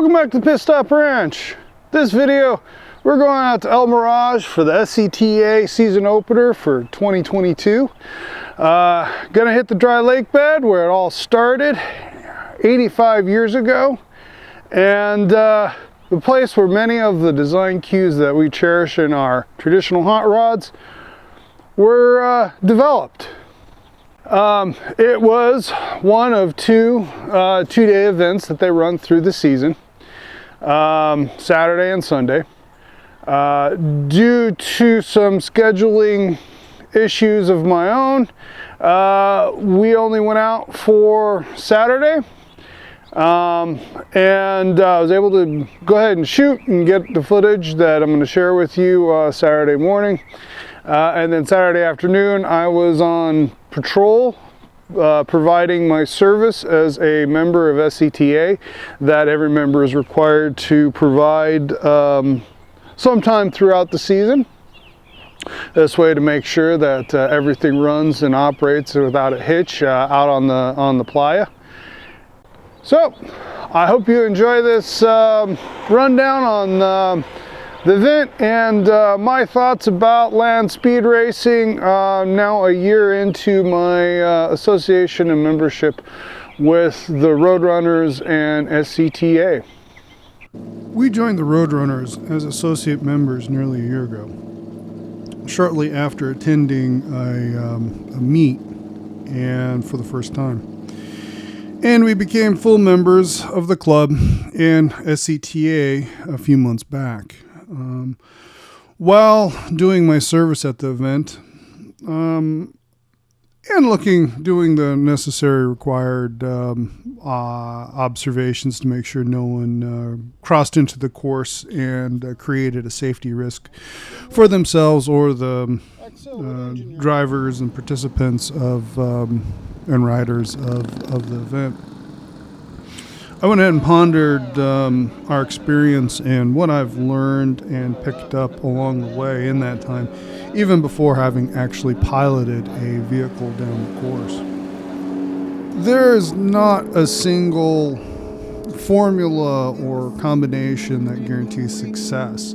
Welcome back to the Pit Stop Ranch. This video, we're going out to El Mirage for the SCTA season opener for 2022. Gonna hit the dry lake bed where it all started 85 years ago, and the place where many of the design cues that we cherish in our traditional hot rods were developed. It was one of two-day events that they run through the season, Saturday and Sunday. Due to some scheduling issues of my own, we only went out for Saturday, and I was able to go ahead and shoot and get the footage that I'm going to share with you Saturday morning. And then Saturday afternoon, I was on patrol, providing my service as a member of SCTA that every member is required to provide sometime throughout the season. This way to make sure that everything runs and operates without a hitch out on the playa. So I hope you enjoy this rundown on the event and my thoughts about land speed racing now a year into my association and membership with the Roadrunners and SCTA. We joined the Roadrunners as associate members nearly a year ago, shortly after attending a meet and for the first time. And we became full members of the club and SCTA a few months back. While doing my service at the event, and doing the necessary required observations to make sure no one crossed into the course and created a safety risk for themselves or the drivers and participants of and riders of the event. I went ahead and pondered our experience and what I've learned and picked up along the way in that time, even before having actually piloted a vehicle down the course. There's not a single formula or combination that guarantees success.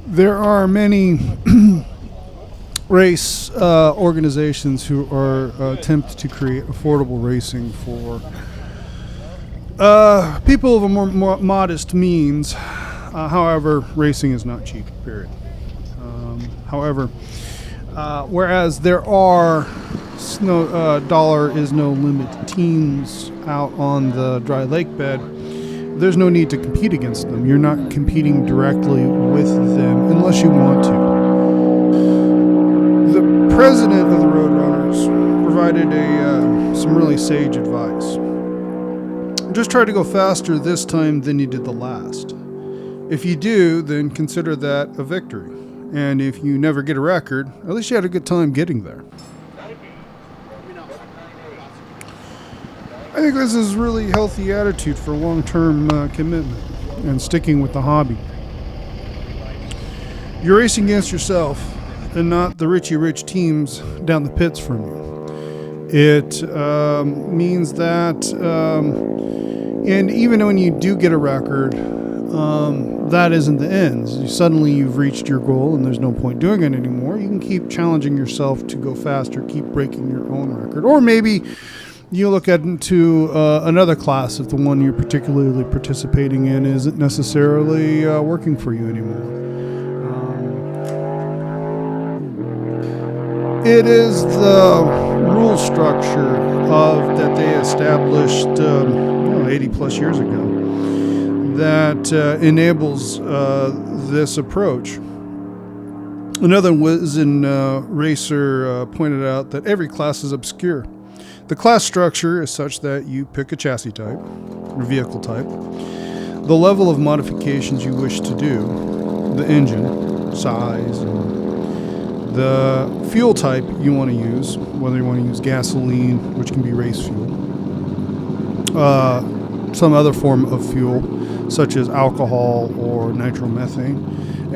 There are many race organizations who are attempt to create affordable racing for people of a more modest means. However, racing is not cheap, period. However, whereas there are dollar is no limit teams out on the dry lake bed, there's no need to compete against them. You're not competing directly with them unless you want to. The president of the Roadrunners provided some really sage advice. Just try to go faster this time than you did the last. If you do, then consider that a victory. And if you never get a record, at least you had a good time getting there. I think this is a really healthy attitude for long-term commitment and sticking with the hobby. You're racing against yourself and not the Richie Rich teams down the pits from you. It means that, and even when you do get a record, that isn't the end. Suddenly you've reached your goal and there's no point doing it anymore. You can keep challenging yourself to go faster, keep breaking your own record. Or maybe you look into another class if the one you're particularly participating in isn't necessarily working for you anymore. It is the rule structure that they established 80 plus years ago that enables this approach. Another wizened racer pointed out that every class is obscure. The class structure is such that you pick a chassis type, or vehicle type, the level of modifications you wish to do, the engine, size, and the fuel type you want to use, whether you want to use gasoline, which can be race fuel, some other form of fuel, such as alcohol or nitromethane,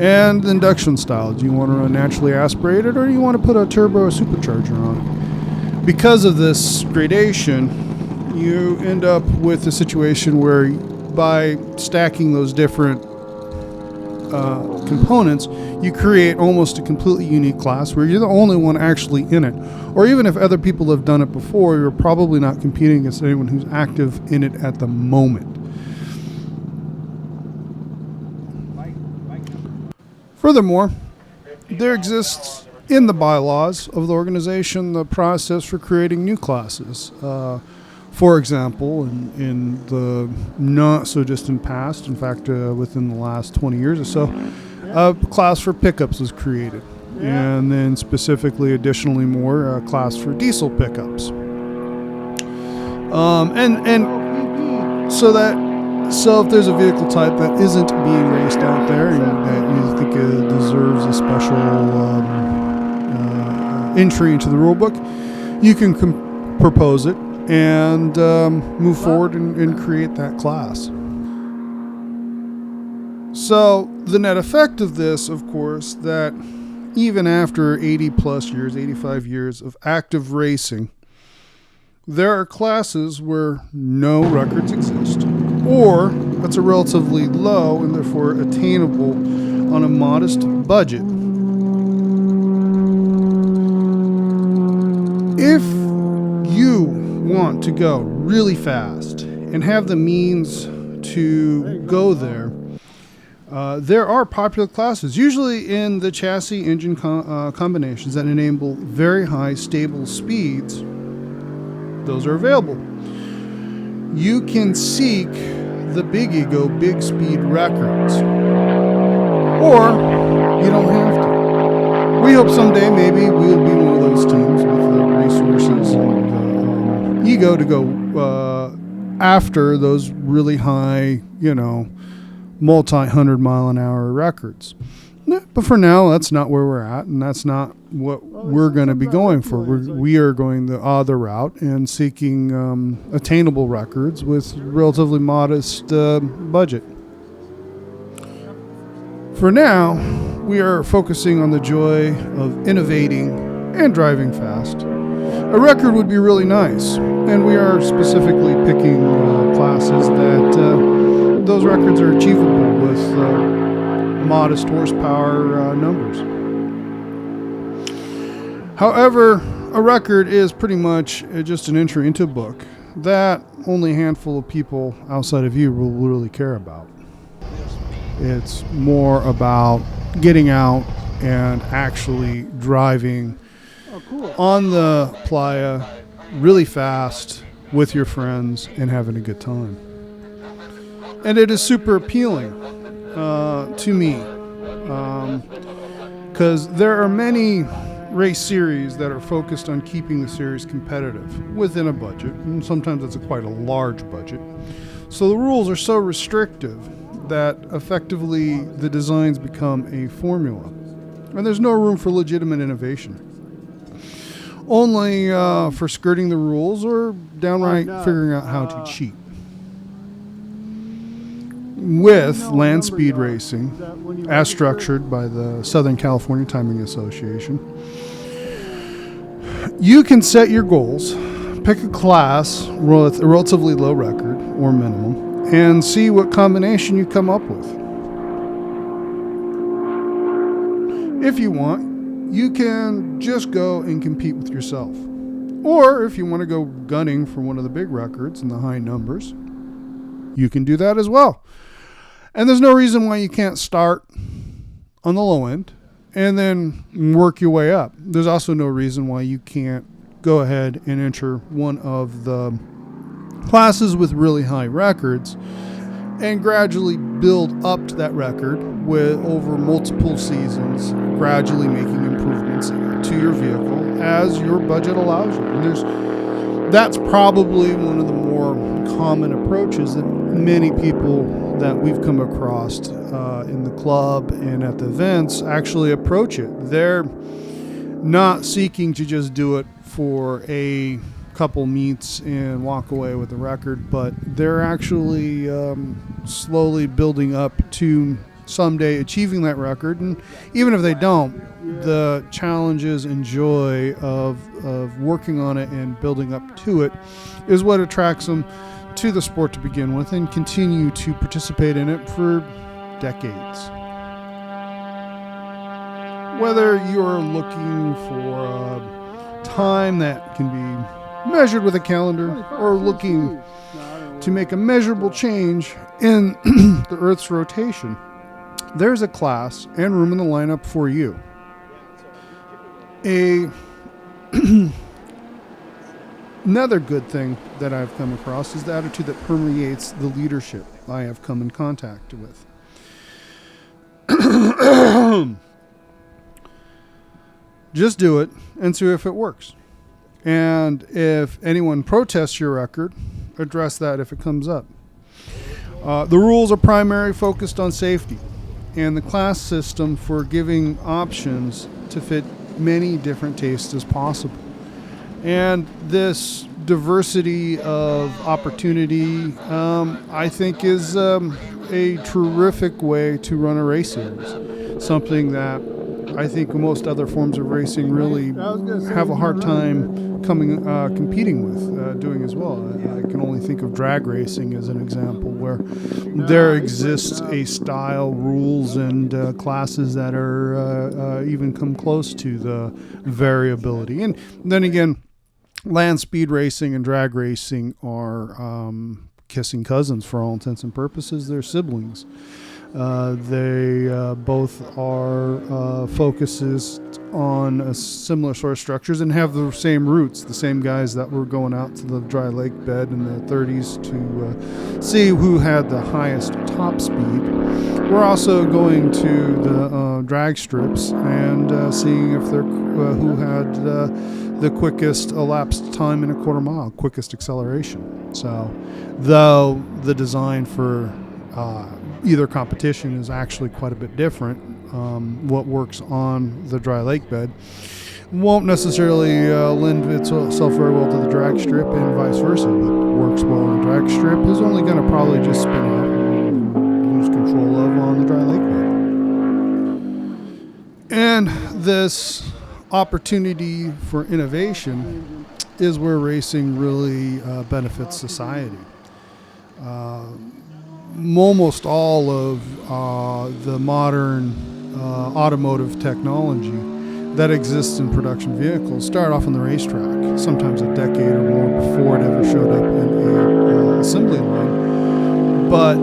and the induction style. Do you want to run naturally aspirated, or do you want to put a turbo supercharger on it? Because of this gradation, you end up with a situation where by stacking those different components, you create almost a completely unique class where you're the only one actually in it. Or even if other people have done it before, you're probably not competing against anyone who's active in it at the moment. Furthermore, there exists in the bylaws of the organization the process for creating new classes. For example, in the not so distant past, in fact, within the last 20 years or so, a class for pickups was created. And then specifically, additionally more, a class for diesel pickups. So if there's a vehicle type that isn't being raced out there and that you think deserves a special entry into the rulebook, you can propose it and move forward and create that class. So the net effect of this, of course, that even after 80 plus years, 85 years of active racing, there are classes where no records exist, or that's a relatively low and therefore attainable on a modest budget. If you want to go really fast and have the means to go there, there are popular classes, usually in the chassis engine combinations that enable very high stable speeds. Those are available. You can seek the Big Ego Big Speed records, or you don't have to. We hope someday maybe we'll be one of those teams with the resources and the ego to go after those really high, multi-100-mile-an-hour records. But for now, that's not where we're at, and that's not what we're going to be going for. We are going the other route and seeking attainable records with relatively modest budget. For now, we are focusing on the joy of innovating and driving fast. A record would be really nice, and we are specifically picking classes that those records are achievable with modest horsepower numbers. However, a record is pretty much just an entry into a book that only a handful of people outside of you will really care about. It's more about getting out and actually driving on the playa really fast with your friends and having a good time. And it is super appealing to me, because there are many race series that are focused on keeping the series competitive within a budget, and sometimes it's quite a large budget. So the rules are so restrictive that effectively the designs become a formula, and there's no room for legitimate innovation. Only for skirting the rules or downright figuring out how to cheat. With land speed racing, as structured by the Southern California Timing Association, you can set your goals, pick a class with a relatively low record or minimum, and see what combination you come up with. If you want, you can just go and compete with yourself. Or if you want to go gunning for one of the big records and the high numbers, you can do that as well. And there's no reason why you can't start on the low end and then work your way up. There's also no reason why you can't go ahead and enter one of the classes with really high records and gradually build up to that record with over multiple seasons, gradually making improvements to your vehicle as your budget allows you. And that's probably one of the more common approaches that many people that we've come across in the club and at the events actually approach it. They're not seeking to just do it for a couple meets and walk away with a record, but they're actually slowly building up to someday achieving that record. And even if they don't, the challenges and joy of working on it and building up to it is what attracts them to the sport to begin with, and continue to participate in it for decades. Whether you're looking for time that can be measured with a calendar, or looking to make a measurable change in the Earth's rotation, there's a class and room in the lineup for you. Another good thing that I've come across is the attitude that permeates the leadership I have come in contact with. Just do it and see if it works. And if anyone protests your record, address that if it comes up. The rules are primarily focused on safety, and the class system for giving options to fit many different tastes as possible. And this diversity of opportunity, I think, is a terrific way to run a race series. Something that I think most other forms of racing really have a hard time competing with doing as well. I can only think of drag racing as an example, where there exists a style, rules, and classes that are even come close to the variability. And then again, land speed racing and drag racing are kissing cousins for all intents and purposes. They're siblings. They both are focuses on a similar sort of structures and have the same roots. The same guys that were going out to the dry lake bed in the 30s to see who had the highest top speed. We're also going to the drag strips and seeing if they're who had the quickest elapsed time in a quarter mile, quickest acceleration. So, though the design for either competition is actually quite a bit different, what works on the dry lake bed won't necessarily lend itself very well to the drag strip, and vice versa. What works well on the drag strip is only going to probably just spin out and lose control of on the dry lake bed. And this opportunity for innovation is where racing really benefits society. Almost all of the modern automotive technology that exists in production vehicles started off on the racetrack, sometimes a decade or more before it ever showed up in a assembly line. But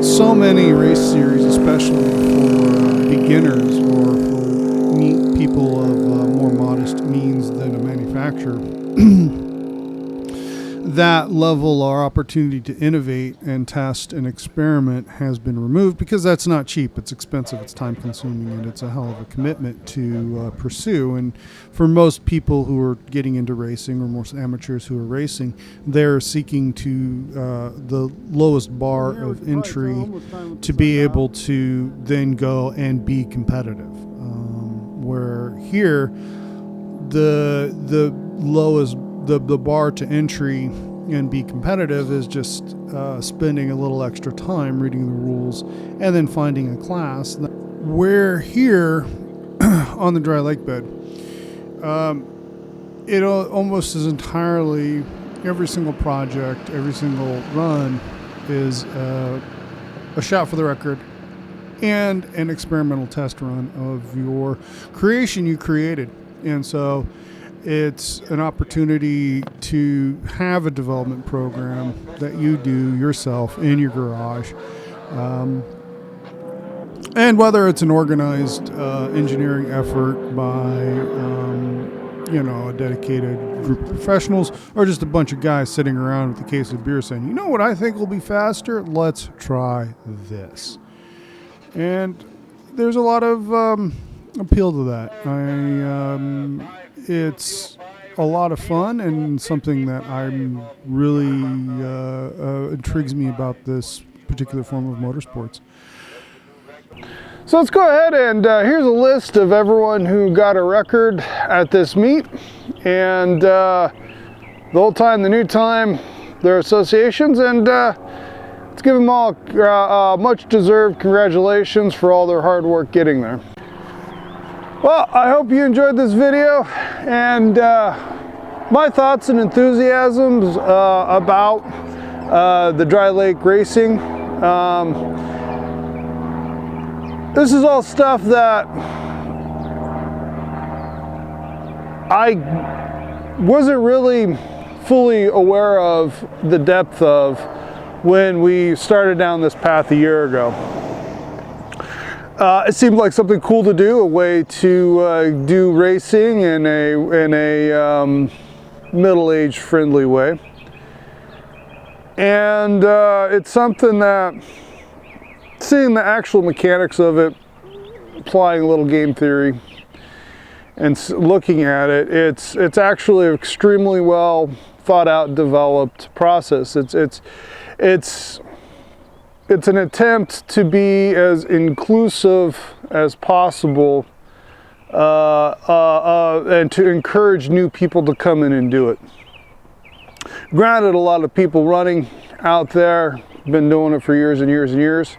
so many race series, especially for beginners or for people of more modest means than a manufacturer, that level or opportunity to innovate and test and experiment has been removed, because that's not cheap. It's expensive, it's time consuming, and it's a hell of a commitment to pursue. And for most people who are getting into racing, or most amateurs who are racing, they're seeking to the lowest bar of entry to be able to then go and be competitive. Where here, the lowest the bar to entry and be competitive is just spending a little extra time reading the rules and then finding a class. Where here on the dry lake bed, it almost is entirely, every single project, every single run is a shot for the record and an experimental test run of your creation you created. And so it's an opportunity to have a development program that you do yourself in your garage. And whether it's an organized engineering effort by a dedicated group of professionals, or just a bunch of guys sitting around with a case of beer saying, you know what I think will be faster? Let's try this. And there's a lot of appeal to that. It's a lot of fun and something that I'm really intrigues me about this particular form of motorsports. So let's go ahead and here's a list of everyone who got a record at this meet, and the old time, the new time, their associations, and let's give them all much deserved congratulations for all their hard work getting there. Well, I hope you enjoyed this video, and my thoughts and enthusiasms about the dry lake racing. This is all stuff that I wasn't really fully aware of the depth of when we started down this path a year ago. It seemed like something cool to do, a way to do racing in a middle-aged friendly way. And it's something that, seeing the actual mechanics of it, applying a little game theory and looking at it, it's actually an extremely well thought out, developed process. It's an attempt to be as inclusive as possible and to encourage new people to come in and do it. Granted, a lot of people running out there been doing it for years and years and years,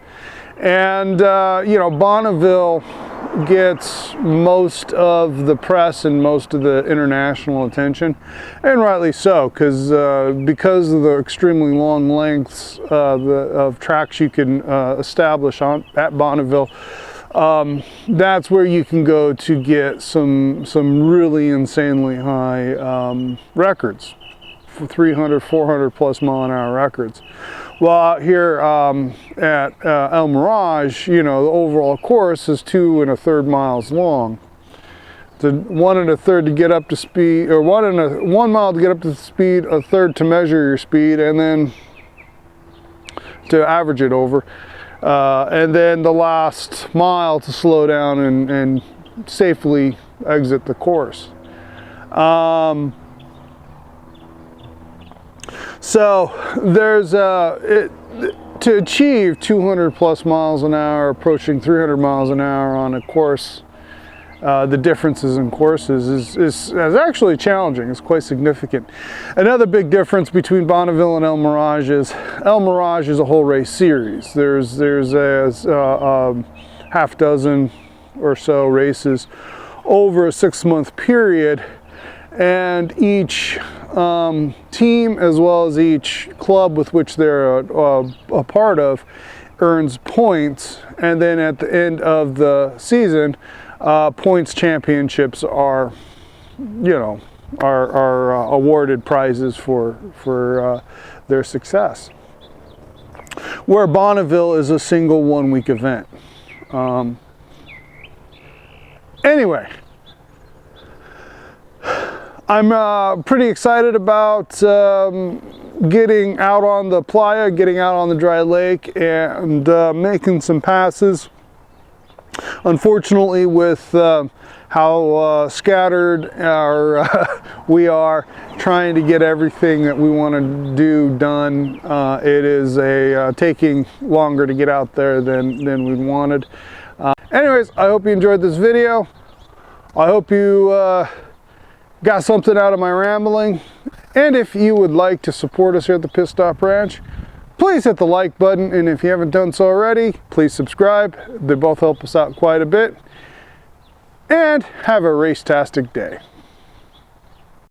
and you know, Bonneville gets most of the press and most of the international attention, and rightly so, because of the extremely long lengths of tracks you can establish at Bonneville. That's where you can go to get some really insanely high records, for 300, 400 plus mile an hour records. Well, out here at El Mirage, you know, the overall course is 2 1/3 miles long. The 1 1/3 to get up to speed, or 1 mile to get up to speed, 1/3 to measure your speed, and then to average it over, and then the last mile to slow down and safely exit the course. So there's to achieve 200 plus miles an hour, approaching 300 miles an hour on a course, the differences in courses is actually challenging. It's quite significant. Another big difference between Bonneville and El Mirage is a whole race series. There's a half dozen or so races over a 6-month period, and each team, as well as each club with which they're a part of, earns points, and then at the end of the season, points championships are, you know, are awarded prizes for their success. Where Bonneville is a single 1-week event. Anyway, I'm pretty excited about getting out on the playa, getting out on the dry lake, and making some passes. Unfortunately, with how scattered we are trying to get everything that we want to do done, it is taking longer to get out there than we wanted. Anyways, I hope you enjoyed this video. I hope you got something out of my rambling, and if you would like to support us here at the Pit Stop Ranch, please hit the like button, and if you haven't done so already, please subscribe. They both help us out quite a bit, and have a race-tastic day.